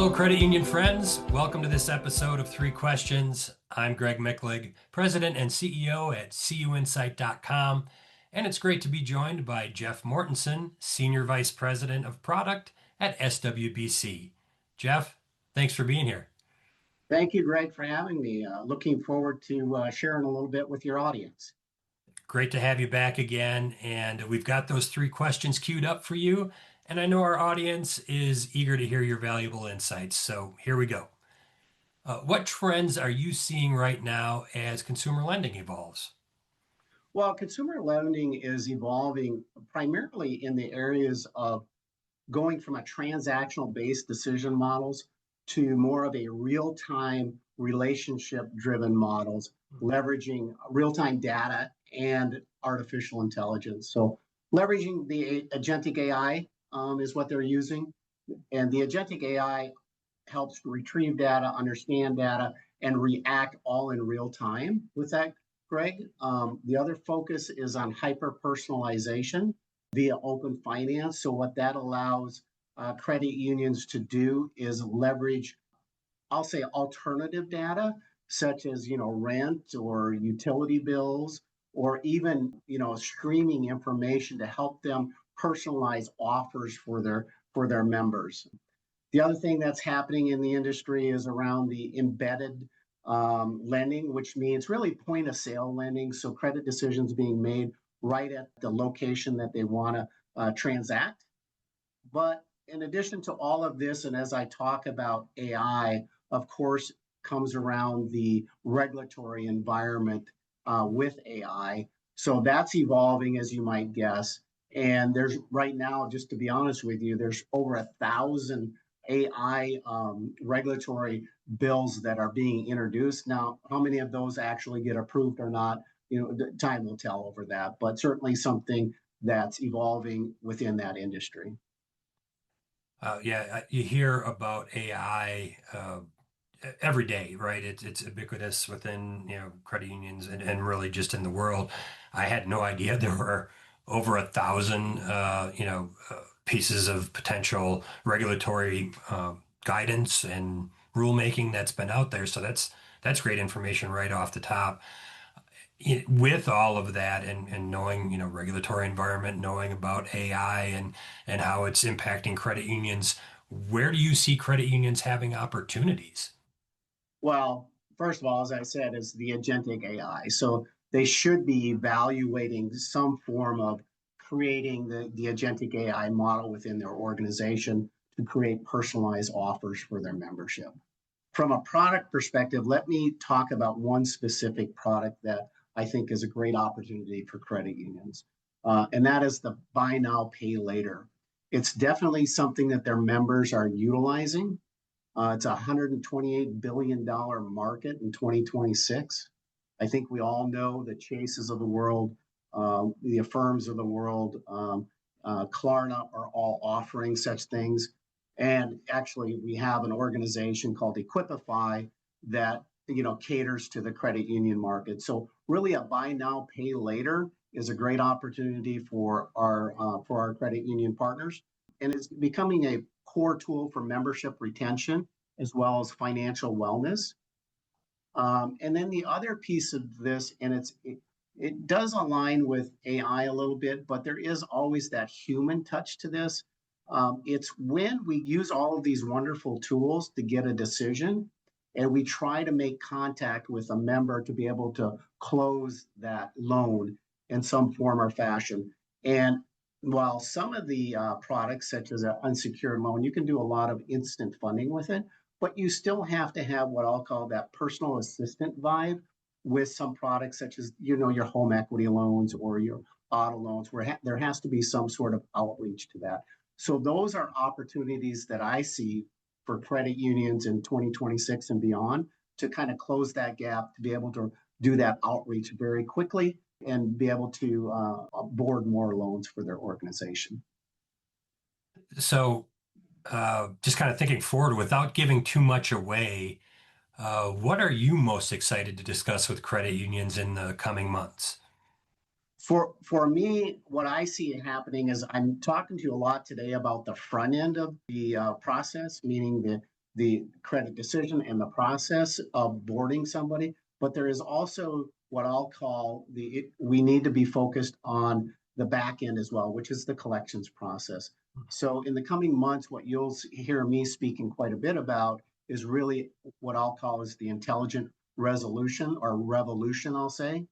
Hello, credit union friends. Welcome to this episode of Three Questions. I'm Greg Michlig, President and CEO at CUInsight.com, and it's great to be joined by Jeff Mortenson, Senior Vice President of Product at SWBC. Jeff, thanks for being here. Thank you, Greg, for having me. Looking forward to sharing a little bit with your audience. Great to have you back again, and we've got those three questions queued up for you. And I know our audience is eager to hear your valuable insights. So here we go. What trends are you seeing right now as consumer lending evolves? Well, consumer lending is evolving primarily in the areas of going from a transactional-based decision models to more of a real-time relationship-driven models, leveraging real-time data and artificial intelligence. So leveraging the agentic AI is what they're using. And the agentic AI helps retrieve data, understand data, and react all in real time with that, Greg. The other focus is on hyper-personalization via open finance. So what that allows credit unions to do is leverage, I'll say, alternative data, such as, rent or utility bills, or even, streaming information to help them personalize offers for their members. The other thing that's happening in the industry is around the embedded lending, which means really point of sale lending. So credit decisions being made right at the location that they want to transact. But in addition to all of this, and as I talk about AI, of course, comes around the regulatory environment with AI. So that's evolving, as you might guess. And there's right now, just to be honest with you, there's over 1,000 AI regulatory bills that are being introduced. Now, how many of those actually get approved or not, time will tell over that, but certainly something that's evolving within that industry. You hear about AI every day, right? It's ubiquitous within credit unions and really just in the world. I had no idea there were over 1,000 pieces of potential regulatory guidance and rulemaking that's been out there. So that's great information right off the top. With all of that and knowing, regulatory environment, knowing about AI and how it's impacting credit unions, where do you see credit unions having opportunities? Well, first of all, as I said, is the agentic AI. So they should be evaluating some form of creating the agentic AI model within their organization to create personalized offers for their membership. From a product perspective, let me talk about one specific product that I think is a great opportunity for credit unions, and that is the buy now, pay later. It's definitely something that their members are utilizing. It's a $128 billion market in 2026. I think we all know the Chases of the world, the Affirms of the world, Klarna are all offering such things. And actually, we have an organization called Equipify that caters to the credit union market. So really, a buy now, pay later is a great opportunity for our credit union partners, and it's becoming a core tool for membership retention as well as financial wellness. And then the other piece of this, and it does align with AI a little bit, but there is always that human touch to this. It's when we use all of these wonderful tools to get a decision, and we try to make contact with a member to be able to close that loan in some form or fashion. And while some of the products, such as an unsecured loan, you can do a lot of instant funding with it, but you still have to have what I'll call that personal assistant vibe with some products, such as your home equity loans or your auto loans, where there has to be some sort of outreach to that. So those are opportunities that I see for credit unions in 2026 and beyond to kind of close that gap, to be able to do that outreach very quickly and be able to board more loans for their organization. So just kind of thinking forward without giving too much away, what are you most excited to discuss with credit unions in the coming months? For me, what I see happening is I'm talking to you a lot today about the front end of the process, meaning the credit decision and the process of boarding somebody, but there is also what I'll call we need to be focused on the back end as well, which is the collections process. So in the coming months, what you'll hear me speaking quite a bit about is really what I'll call is the intelligent resolution or revolution, I'll say.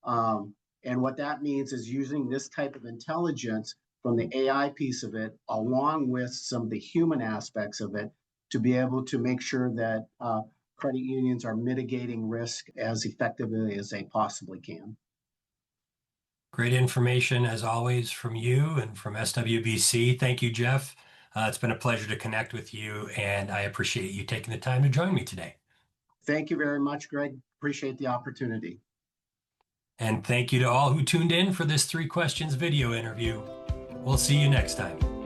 And what that means is using this type of intelligence from the AI piece of it, along with some of the human aspects of it, to be able to make sure that credit unions are mitigating risk as effectively as they possibly can. Great information as always from you and from SWBC. Thank you, Jeff. It's been a pleasure to connect with you, and I appreciate you taking the time to join me today. Thank you very much, Greg. Appreciate the opportunity. And thank you to all who tuned in for this 3 questions video interview. We'll see you next time.